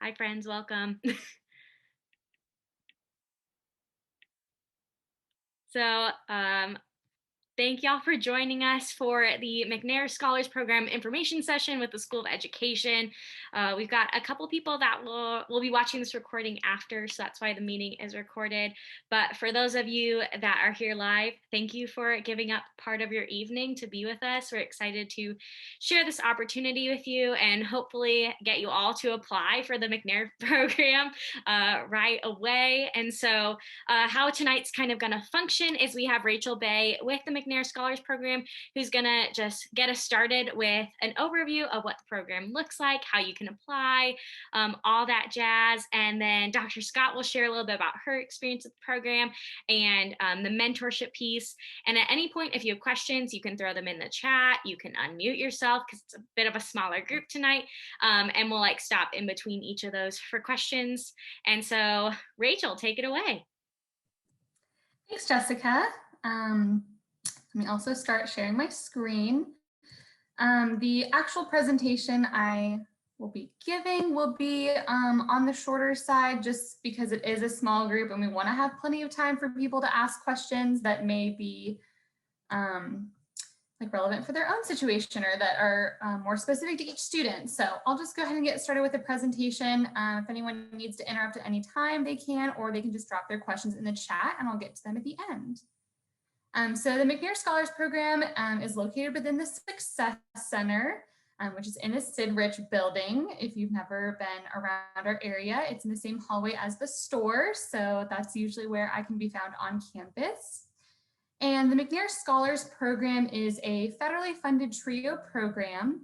Hi, friends. Welcome. So, thank y'all for joining us for the McNair Scholars Program information session with the School of Education. We've got a couple people that will be watching this recording after, so that's why the meeting is recorded. But for those of you that are here live, thank you for giving up part of your evening to be with us. We're excited to share this opportunity with you and hopefully get you all to apply for the McNair program right away. And so how tonight's kind of going to function is we have Rachel Bay with the McNair Scholars Program, who's going to just get us started with an overview of what the program looks like, how you can apply, all that jazz. And then Dr. Scott will share a little bit about her experience with the program and the mentorship piece. And at any point, if you have questions, you can throw them in the chat. You can unmute yourself because it's a bit of a smaller group tonight. And we'll stop in between each of those for questions. And so Rachel, take it away. Thanks, Jessica. Let me also start sharing my screen. The actual presentation I will be giving will be on the shorter side just because it is a small group and we want to have plenty of time for people to ask questions that may be relevant for their own situation or that are more specific to each student. So I'll just go ahead and get started with the presentation. If anyone needs to interrupt at any time, they can, or they can just drop their questions in the chat and I'll get to them at the end. So the McNair Scholars Program is located within the Success Center, which is in the Sid Rich building. If you've never been around our area, it's in the same hallway as the store. So that's usually where I can be found on campus. And the McNair Scholars Program is a federally funded TRIO program.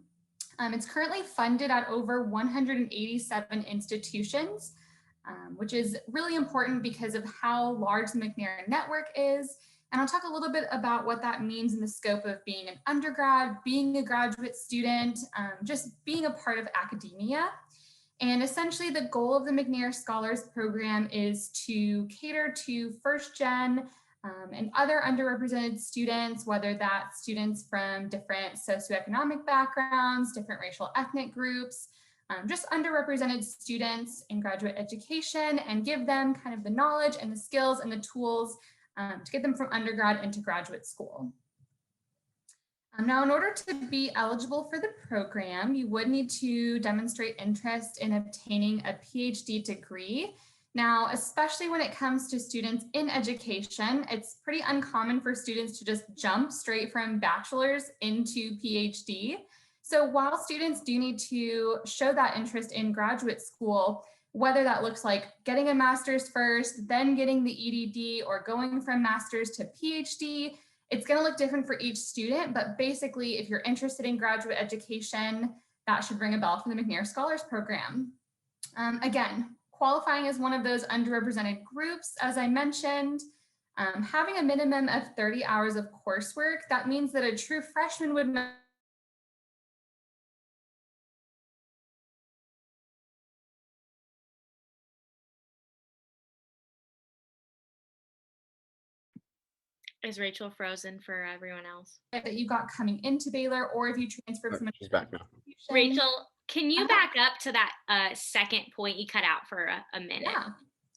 It's currently funded at over 187 institutions, which is really important because of how large the McNair network is. And I'll talk a little bit about what that means in the scope of being an undergrad, being a graduate student, just being a part of academia. And essentially the goal of the McNair Scholars Program is to cater to first gen and other underrepresented students, whether that's students from different socioeconomic backgrounds, different racial ethnic groups, just underrepresented students in graduate education, and give them kind of the knowledge and the skills and the tools to get them from undergrad into graduate school. Now, in order to be eligible for the program, you would need to demonstrate interest in obtaining a PhD degree. Now, especially when it comes to students in education, it's pretty uncommon for students to just jump straight from bachelor's into PhD. So while students do need to show that interest in graduate school, whether that looks like getting a master's first, then getting the EDD, or going from master's to PhD, it's going to look different for each student. But basically, if you're interested in graduate education, that should ring a bell for the McNair Scholars Program. Again, qualifying as one of those underrepresented groups, as I mentioned, having a minimum of 30 hours of coursework, that means that a true freshman would know. Is Rachel frozen for everyone else? That you got coming into Baylor, or if you transferred from she's back now. Rachel, can you back up to that second point you cut out for a minute?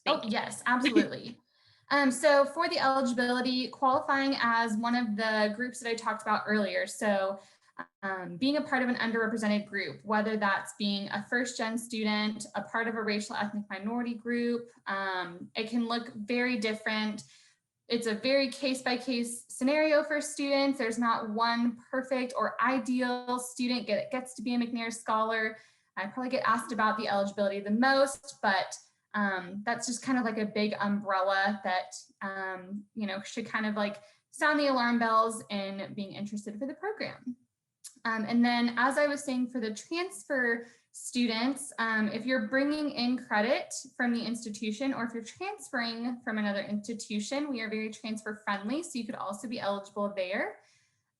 Yeah. Yes, absolutely. So for the eligibility, qualifying as one of the groups that I talked about earlier. So being a part of an underrepresented group, whether that's being a first-gen student, a part of a racial ethnic minority group, it can look very different. It's a very case-by-case scenario for students. There's not one perfect or ideal student that gets to be a McNair Scholar. I probably get asked about the eligibility the most, but that's just kind of like a big umbrella that, should kind of like sound the alarm bells in being interested for the program. And then, as I was saying, for the transfer students, if you're bringing in credit from the institution, or if you're transferring from another institution, we are very transfer friendly, so you could also be eligible there.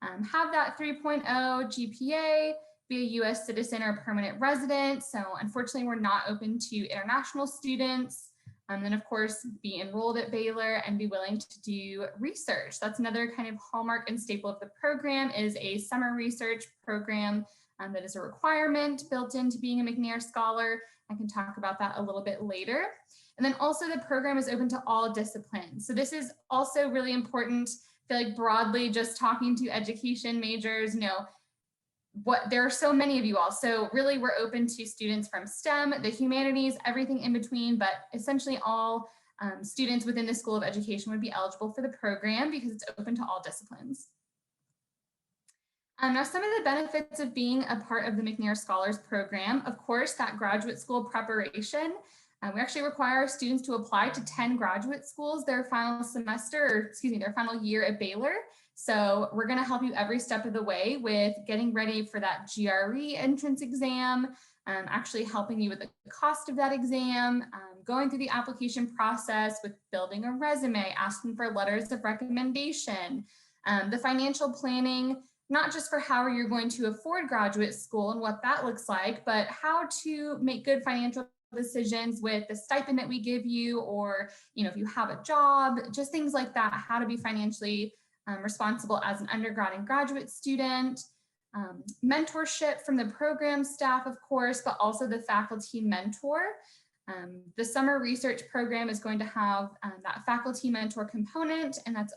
Have that 3.0 GPA, be a US citizen or permanent resident. So unfortunately, we're not open to international students. Then of course, be enrolled at Baylor and be willing to do research. That's another kind of hallmark and staple of the program, is a summer research program that is a requirement built into being a McNair Scholar. I can talk about that a little bit later. And then also the program is open to all disciplines. So this is also really important. I feel like broadly just talking to education majors, there are so many of you all. So really we're open to students from STEM, the humanities, everything in between, but essentially all students within the School of Education would be eligible for the program because it's open to all disciplines. Now, some of the benefits of being a part of the McNair Scholars Program, of course, that graduate school preparation. We actually require our students to apply to 10 graduate schools their final their final year at Baylor. So we're going to help you every step of the way with getting ready for that GRE entrance exam, actually helping you with the cost of that exam, going through the application process with building a resume, asking for letters of recommendation, the financial planning, not just for how you're going to afford graduate school and what that looks like, but how to make good financial decisions with the stipend that we give you, or if you have a job, just things like that, how to be financially responsible as an undergrad and graduate student, mentorship from the program staff, of course, but also the faculty mentor. The summer research program is going to have that faculty mentor component, and that's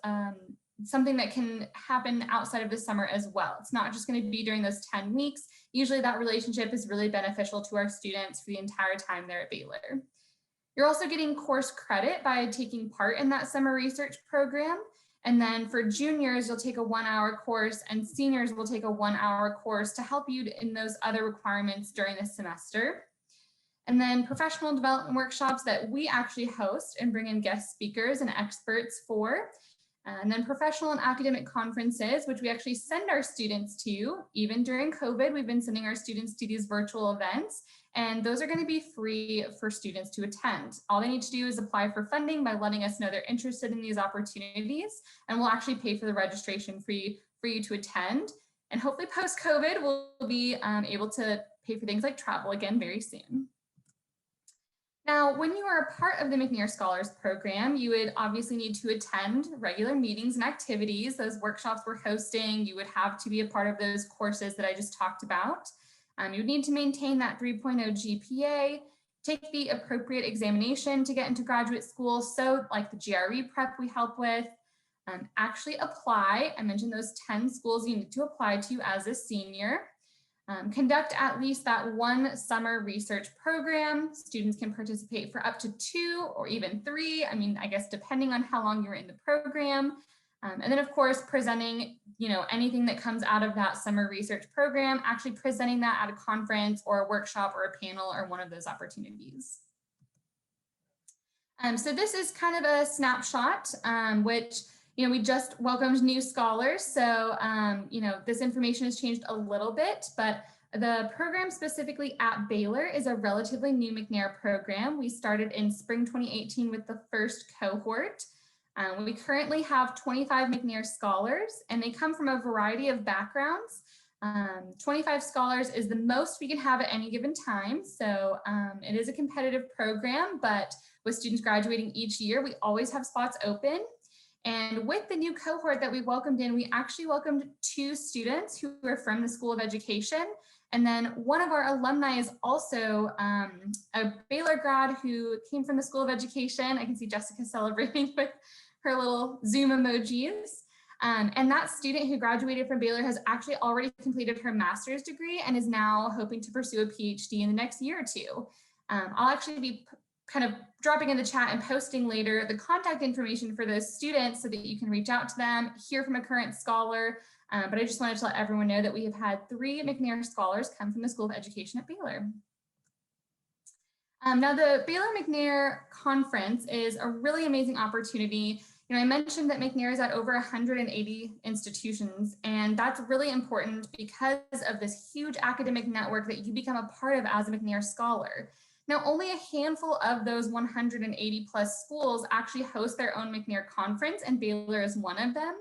something that can happen outside of the summer as well. It's not just going to be during those 10 weeks. Usually that relationship is really beneficial to our students for the entire time they're at Baylor. You're also getting course credit by taking part in that summer research program. And then for juniors, you'll take a 1-hour course, and seniors will take a 1-hour course to help you in those other requirements during the semester. And then professional development workshops that we actually host and bring in guest speakers and experts for. And then professional and academic conferences, which we actually send our students to. Even during COVID, we've been sending our students to these virtual events, and those are going to be free for students to attend. All they need to do is apply for funding by letting us know they're interested in these opportunities, and we'll actually pay for the registration for you to attend. And hopefully post-COVID, we'll be able to pay for things like travel again very soon. Now, when you are a part of the McNair Scholars Program, you would obviously need to attend regular meetings and activities. Those workshops we're hosting, you would have to be a part of those courses that I just talked about. You would need to maintain that 3.0 GPA, take the appropriate examination to get into graduate school. So like the GRE prep we help with, actually apply. I mentioned those 10 schools you need to apply to as a senior. Conduct at least that one summer research program. Students can participate for up to 2 or even 3. I guess depending on how long you're in the program. And then of course, presenting, anything that comes out of that summer research program, actually presenting that at a conference or a workshop or a panel or one of those opportunities. So this is kind of a snapshot, which we just welcomed new scholars. So, this information has changed a little bit, but the program specifically at Baylor is a relatively new McNair program. We started in spring 2018 with the first cohort. We currently have 25 McNair scholars, and they come from a variety of backgrounds. 25 scholars is the most we can have at any given time. So it is a competitive program, but with students graduating each year, we always have spots open. And with the new cohort that we welcomed in, we actually welcomed 2 students who are from the School of Education. And then one of our alumni is also a Baylor grad who came from the School of Education. I can see Jessica celebrating with her little Zoom emojis. And that student who graduated from Baylor has actually already completed her master's degree and is now hoping to pursue a PhD in the next year or 2. I'll actually be kind of dropping in the chat and posting later the contact information for those students so that you can reach out to them, hear from a current scholar. But I just wanted to let everyone know that we have had 3 McNair scholars come from the School of Education at Baylor. Now the Baylor McNair Conference is a really amazing opportunity. I mentioned that McNair is at over 180 institutions, and that's really important because of this huge academic network that you become a part of as a McNair scholar. Now, only a handful of those 180 plus schools actually host their own McNair conference, and Baylor is one of them.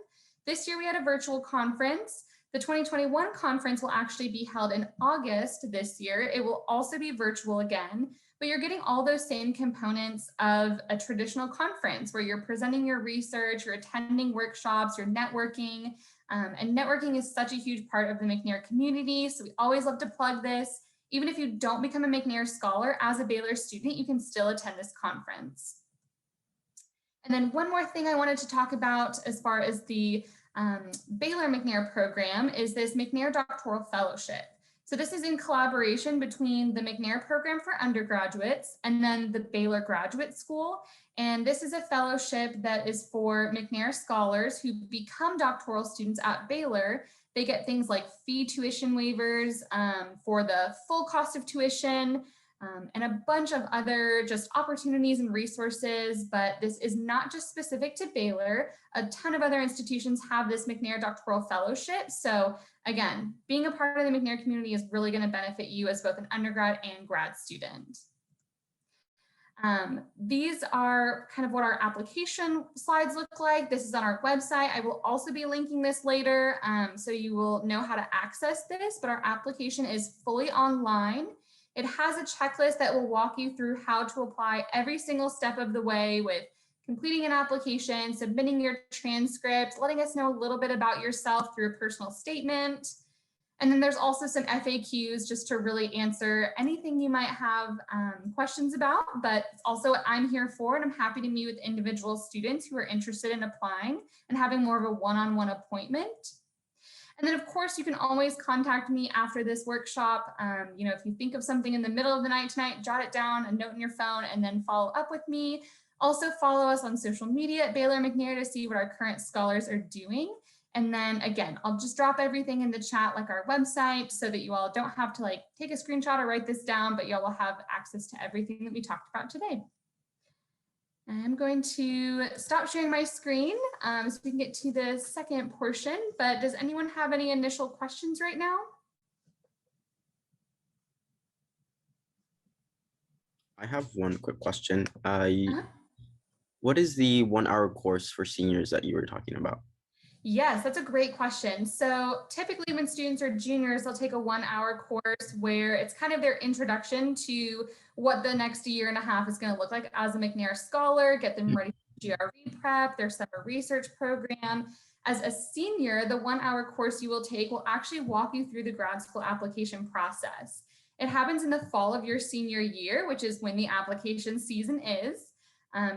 This year we had a virtual conference. The 2021 conference will actually be held in August this year. It will also be virtual again, but you're getting all those same components of a traditional conference where you're presenting your research, you're attending workshops, you're networking. And networking is such a huge part of the McNair community. So we always love to plug this. Even if you don't become a McNair Scholar, as a Baylor student, you can still attend this conference. And then one more thing I wanted to talk about as far as the Baylor McNair program is this McNair Doctoral Fellowship. So this is in collaboration between the McNair program for undergraduates and then the Baylor Graduate School. And this is a fellowship that is for McNair scholars who become doctoral students at Baylor. They get things like fee tuition waivers for the full cost of tuition, and a bunch of other just opportunities and resources, but this is not just specific to Baylor. A ton of other institutions have this McNair Doctoral Fellowship. So again, being a part of the McNair community is really going to benefit you as both an undergrad and grad student. These are kind of what our application slides look like. This is on our website. I will also be linking this later, so you will know how to access this, but our application is fully online. It has a checklist that will walk you through how to apply every single step of the way with completing an application, submitting your transcript, letting us know a little bit about yourself through a personal statement. And then there's also some FAQs just to really answer anything you might have questions about, but it's also what I'm here for. And I'm happy to meet with individual students who are interested in applying and having more of a one-on-one appointment. And then of course you can always contact me after this workshop. If you think of something in the middle of the night tonight, jot it down, a note in your phone, and then follow up with me. Also follow us on social media at Baylor McNair to see what our current scholars are doing. And then again, I'll just drop everything in the chat, like our website, so that you all don't have to take a screenshot or write this down, but y'all will have access to everything that we talked about today. I'm going to stop sharing my screen so we can get to the second portion, but does anyone have any initial questions right now? I have one quick question. What is the 1-hour course for seniors that you were talking about? Yes, that's a great question. So typically when students are juniors, they'll take a 1-hour course where it's kind of their introduction to what the next year and a half is going to look like as a McNair Scholar, get them ready for GRE prep, their summer research program. As a senior, the 1-hour course you will take will actually walk you through the grad school application process. It happens in the fall of your senior year, which is when the application season is.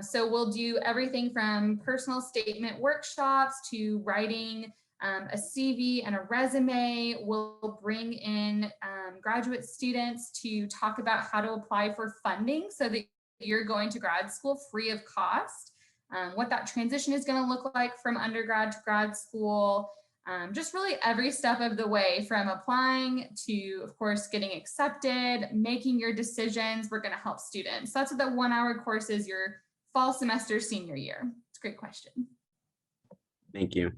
So we'll do everything from personal statement workshops to writing a CV and a resume. We'll bring in graduate students to talk about how to apply for funding so that you're going to grad school free of cost, what that transition is going to look like from undergrad to grad school, just really every step of the way from applying to, of course, getting accepted, making your decisions. We're going to help students. So that's what the 1-hour course is, your fall semester senior year. It's a great question. Thank you.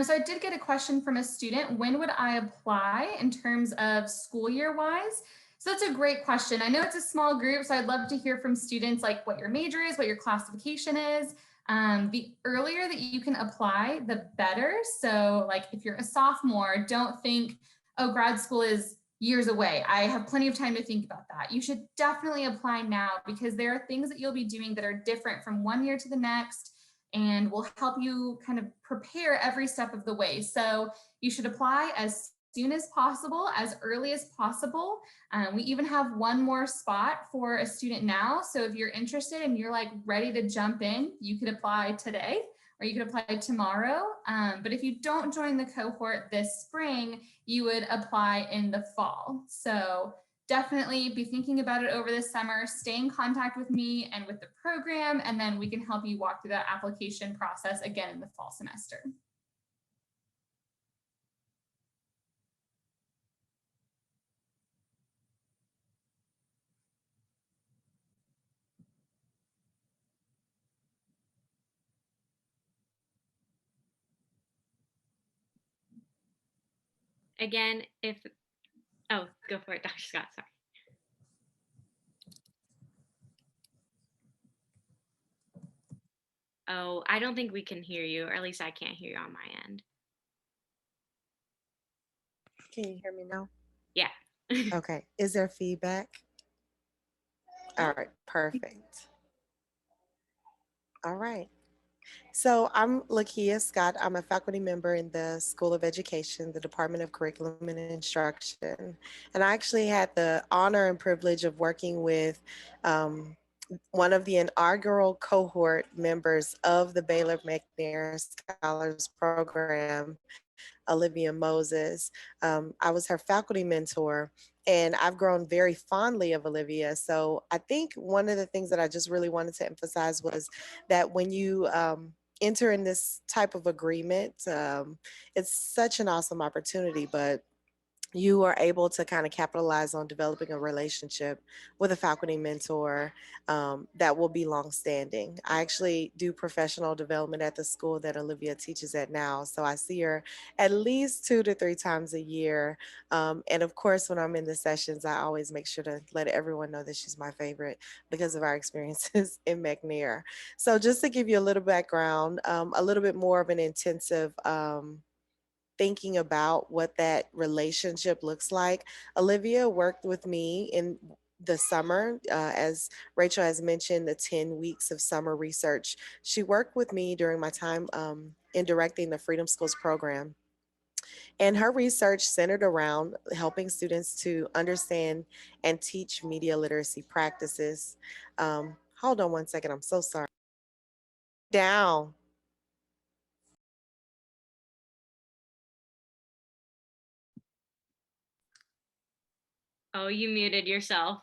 So I did get a question from a student. When would I apply in terms of school year wise? So that's a great question. I know it's a small group, so I'd love to hear from students like what your major is, what your classification is. The earlier that you can apply, the better. So like if you're a sophomore, don't think, oh, grad school is years away. I have plenty of time to think about that. You should definitely apply now because there are things that you'll be doing that are different from one year to the next and will help you kind of prepare every step of the way. So you should apply as soon as possible, as early as possible. We even have one more spot for a student now. So if you're interested and you're like ready to jump in, you could apply today or you could apply tomorrow. But if you don't join the cohort this spring, you would apply in the fall. So definitely be thinking about it over the summer, stay in contact with me and with the program, and then we can help you walk through that application process again in the fall semester. Again, oh, go for it, Dr. Scott, sorry. Oh, I don't think we can hear you, or at least I can't hear you on my end. Can you hear me now? Yeah. Okay. Is there feedback? All No? right. Perfect. All right. So I'm Lakia Scott. I'm a faculty member in the School of Education, the Department of Curriculum and Instruction. And I actually had the honor and privilege of working with um, one of the inaugural cohort members of the Baylor McNair Scholars Program, Olivia Moses. I was her faculty mentor, and I've grown very fondly of Olivia. So I think one of the things that I just really wanted to emphasize was that when you enter in this type of agreement, it's such an awesome opportunity, but you are able to kind of capitalize on developing a relationship with a faculty mentor that will be longstanding. I actually do professional development at the school that Olivia teaches at now. So I see her at least 2 to 3 times a year. And of course, when I'm in the sessions, I always make sure to let everyone know that she's my favorite because of our experiences in McNair. So just to give you a little background, a little bit more of an intensive thinking about what that relationship looks like. Olivia worked with me in the summer, as Rachel has mentioned, the 10 weeks of summer research. She worked with me during my time in directing the Freedom Schools program. And her research centered around helping students to understand and teach media literacy practices. Hold on one second, I'm so sorry. Down. Oh, you muted yourself.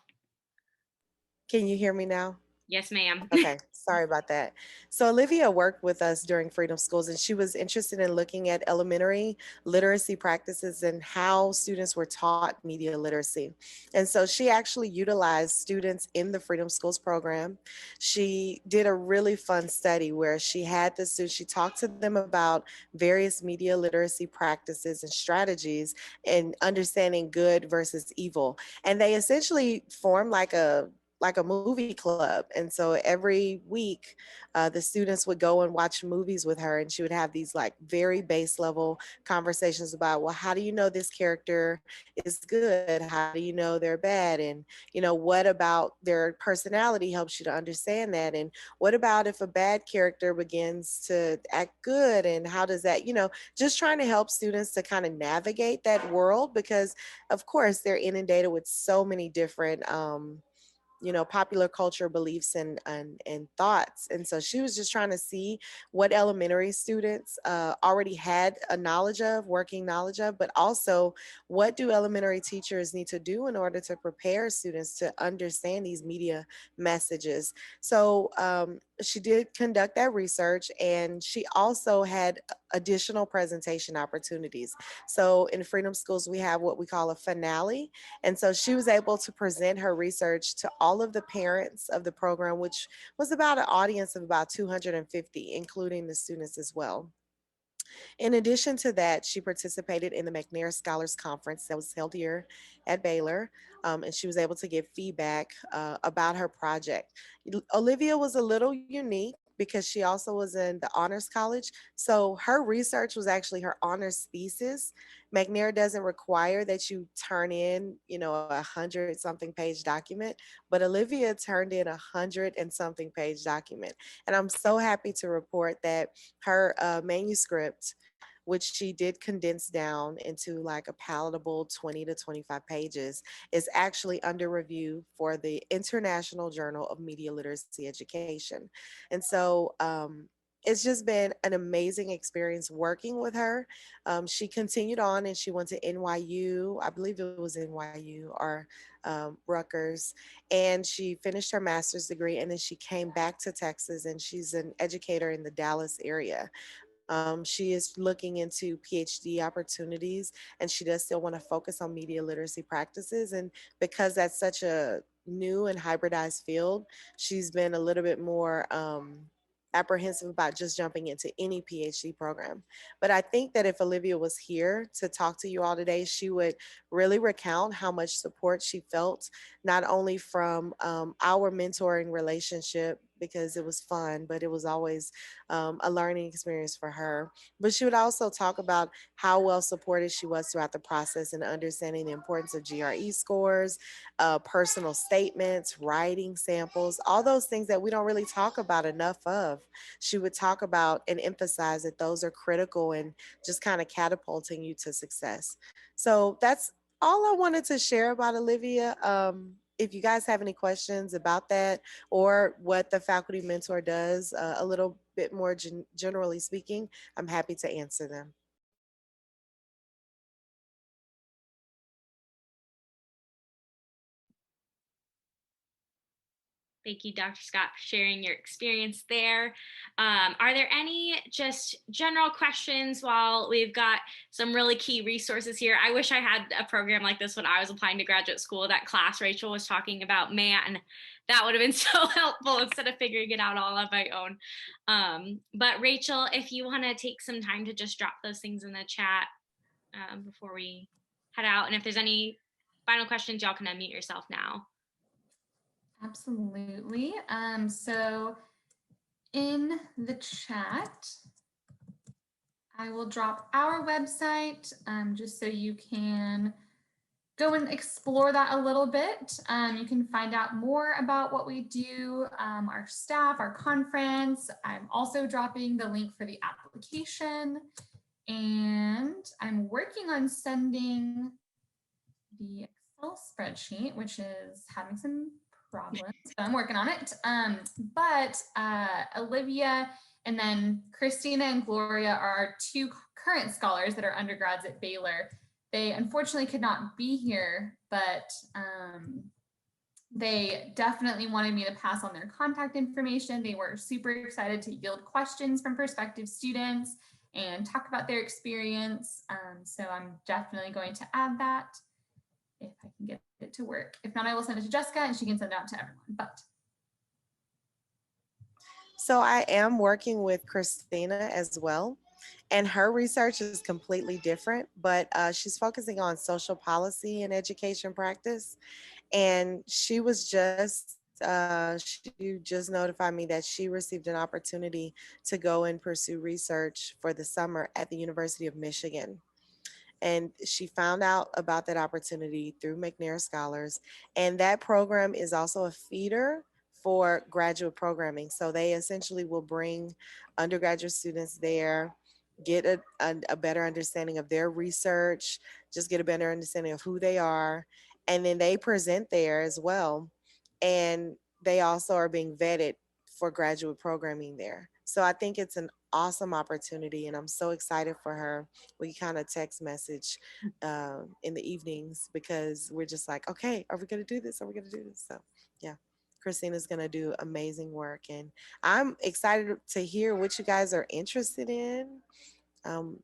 Can you hear me now? Yes, ma'am. Okay, sorry about that. So Olivia worked with us during Freedom Schools, and she was interested in looking at elementary literacy practices and how students were taught media literacy. And so she actually utilized students in the Freedom Schools program. She did a really fun study where she had the students, she talked to them about various media literacy practices and strategies and understanding good versus evil. And they essentially formed like a movie club. And so every week, the students would go and watch movies with her, and she would have these like very base level conversations about, well, how do you know this character is good? How do you know they're bad? And, what about their personality helps you to understand that? And what about if a bad character begins to act good? And how does that, just trying to help students to kind of navigate that world because, of course, they're inundated with so many different popular culture beliefs and thoughts. And so she was just trying to see what elementary students already had a knowledge of, working knowledge of, but also what do elementary teachers need to do in order to prepare students to understand these media messages. So she did conduct that research, and she also had additional presentation opportunities. So in Freedom Schools, we have what we call a finale, and so she was able to present her research to all of the parents of the program, which was about an audience of about 250, including the students as well. In addition to that, she participated in the McNair Scholars Conference that was held here at Baylor, and she was able to give feedback about her project. Olivia was a little unique because she also was in the honors college. So her research was actually her honors thesis. McNair doesn't require that you turn in, 100 something page document, but Olivia turned in 100 and something page document. And I'm so happy to report that her manuscript, which she did condense down into like a palatable 20 to 25 pages, is actually under review for the International Journal of Media Literacy Education. And so it's just been an amazing experience working with her. She continued on and she went to NYU, I believe it was NYU or Rutgers, and she finished her master's degree, and then she came back to Texas, and she's an educator in the Dallas area. She is looking into PhD opportunities, and she does still want to focus on media literacy practices. And because that's such a new and hybridized field, she's been a little bit more apprehensive about just jumping into any PhD program. But I think that if Olivia was here to talk to you all today, she would really recount how much support she felt, not only from our mentoring relationship because it was fun, but it was always a learning experience for her. But she would also talk about how well supported she was throughout the process and understanding the importance of GRE scores, personal statements, writing samples, all those things that we don't really talk about enough of. She would talk about and emphasize that those are critical and just kind of catapulting you to success. So that's all I wanted to share about Olivia. If you guys have any questions about that or what the faculty mentor does, a little bit more generally speaking, I'm happy to answer them. Thank you, Dr. Scott, for sharing your experience there. Are there any just general questions while we've got some really key resources here? I wish I had a program like this when I was applying to graduate school. That class Rachel was talking about, man, that would have been so helpful instead of figuring it out all on my own. But Rachel, if you want to take some time to just drop those things in the chat before we head out. And if there's any final questions, y'all can unmute yourself now. Absolutely. So in the chat, I will drop our website just so you can go and explore that a little bit. You can find out more about what we do, our staff, our conference. I'm also dropping the link for the application, and I'm working on sending the Excel spreadsheet, which is having some problems, but I'm working on it. But Olivia and then Christina and Gloria are our two current scholars that are undergrads at Baylor. They unfortunately could not be here, but they definitely wanted me to pass on their contact information. They were super excited to yield questions from prospective students and talk about their experience. So I'm definitely going to add that if I can get it to work. If not, I will send it to Jessica and she can send it out to everyone. But So I am working with Christina as well. And her research is completely different, but she's focusing on social policy and education practice. And she just notified me that she received an opportunity to go and pursue research for the summer at the University of Michigan. And she found out about that opportunity through McNair Scholars. And that program is also a feeder for graduate programming. So they essentially will bring undergraduate students there, get a better understanding of their research, just get a better understanding of who they are. And then they present there as well. And they also are being vetted for graduate programming there. So I think it's an awesome opportunity, and I'm so excited for her. We kind of text message in the evenings because we're just like, okay, are we going to do this? Are we going to do this? So yeah, Christina's going to do amazing work, and I'm excited to hear what you guys are interested in.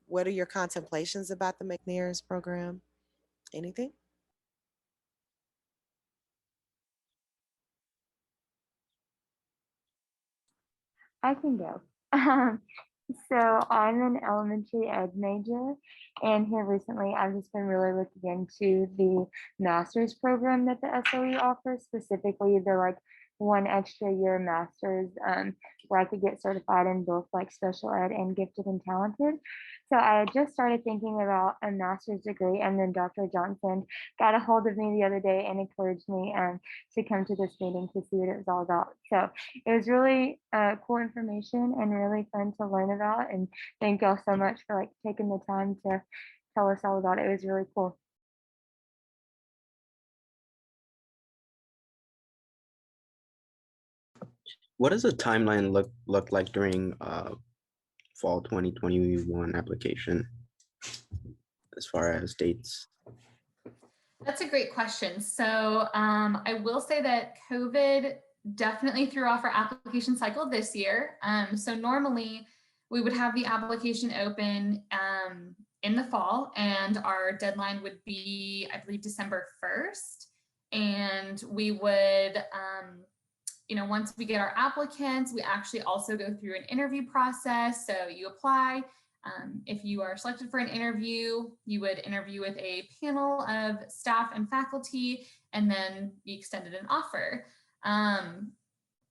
What are your contemplations about the McNair's program? Anything? I can go. Um, so I'm an elementary ed major, and here recently I've just been really looking into the master's program that the SOE offers, specifically the like 1 extra year master's, where I could get certified in both like special ed and gifted and talented. So I just started thinking about a master's degree, and then Dr. Johnson got a hold of me the other day and encouraged me to come to this meeting to see what it was all about. So it was really cool information and really fun to learn about. And thank y'all so much for like taking the time to tell us all about it. It was really cool. What does the timeline look like during fall 2021 application as far as dates? that's a great question. So I will say that COVID definitely threw off our application cycle this year. So normally we would have the application open in the fall, and our deadline would be, I believe, December 1st. And we would, once we get our applicants, we actually also go through an interview process. So you apply. If you are selected for an interview, you would interview with a panel of staff and faculty, and then be extended an offer.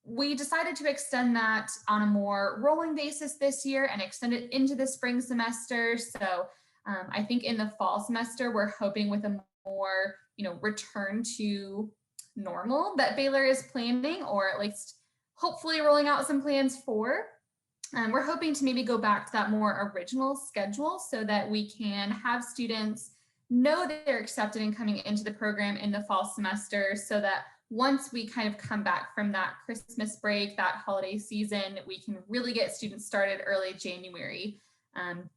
we decided to extend that on a more rolling basis this year and extend it into the spring semester. So I think in the fall semester, we're hoping with a more, return to normal that Baylor is planning, or at least hopefully rolling out some plans for. We're hoping to maybe go back to that more original schedule so that we can have students know that they're accepted and coming into the program in the fall semester, so that once we kind of come back from that Christmas break, that holiday season, we can really get students started early January.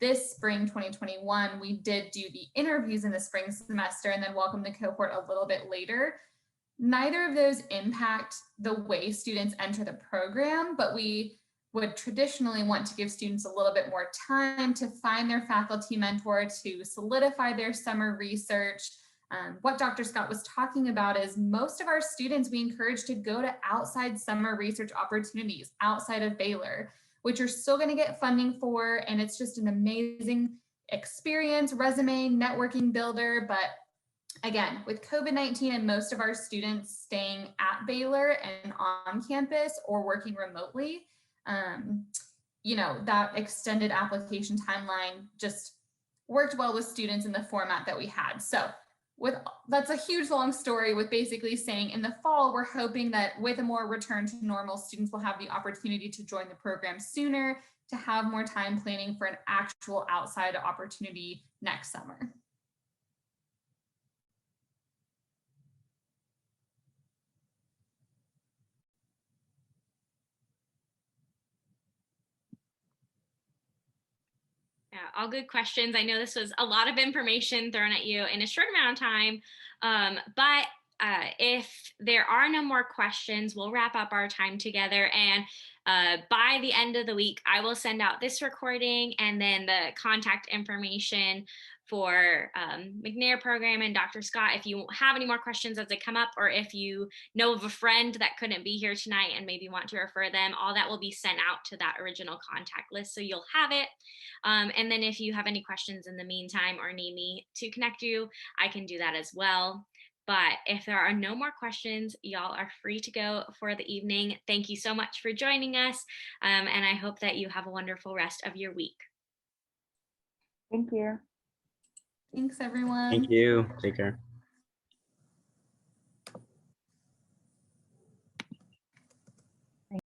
This spring 2021, we did do the interviews in the spring semester and then welcome the cohort a little bit later. Neither of those impact the way students enter the program, but we would traditionally want to give students a little bit more time to find their faculty mentor, to solidify their summer research. What Dr. Scott was talking about is most of our students we encourage to go to outside summer research opportunities outside of Baylor, which you're still going to get funding for. And it's just an amazing experience, resume, networking builder. But again, with COVID-19 and most of our students staying at Baylor and on campus or working remotely, that extended application timeline just worked well with students in the format that we had. So that's a huge long story with basically saying in the fall, we're hoping that with a more return to normal, students will have the opportunity to join the program sooner, to have more time planning for an actual outside opportunity next summer. Yeah, all good questions. I know this was a lot of information thrown at you in a short amount of time, but if there are no more questions, we'll wrap up our time together. And by the end of the week, I will send out this recording and then the contact information for McNair program and Dr. Scott. If you have any more questions as they come up, or if you know of a friend that couldn't be here tonight and maybe want to refer them, all that will be sent out to that original contact list, so you'll have it. And then if you have any questions in the meantime or need me to connect you, I can do that as well. But if there are no more questions, y'all are free to go for the evening. Thank you so much for joining us. And I hope that you have a wonderful rest of your week. Thank you. Thanks, everyone. Thank you. Take care.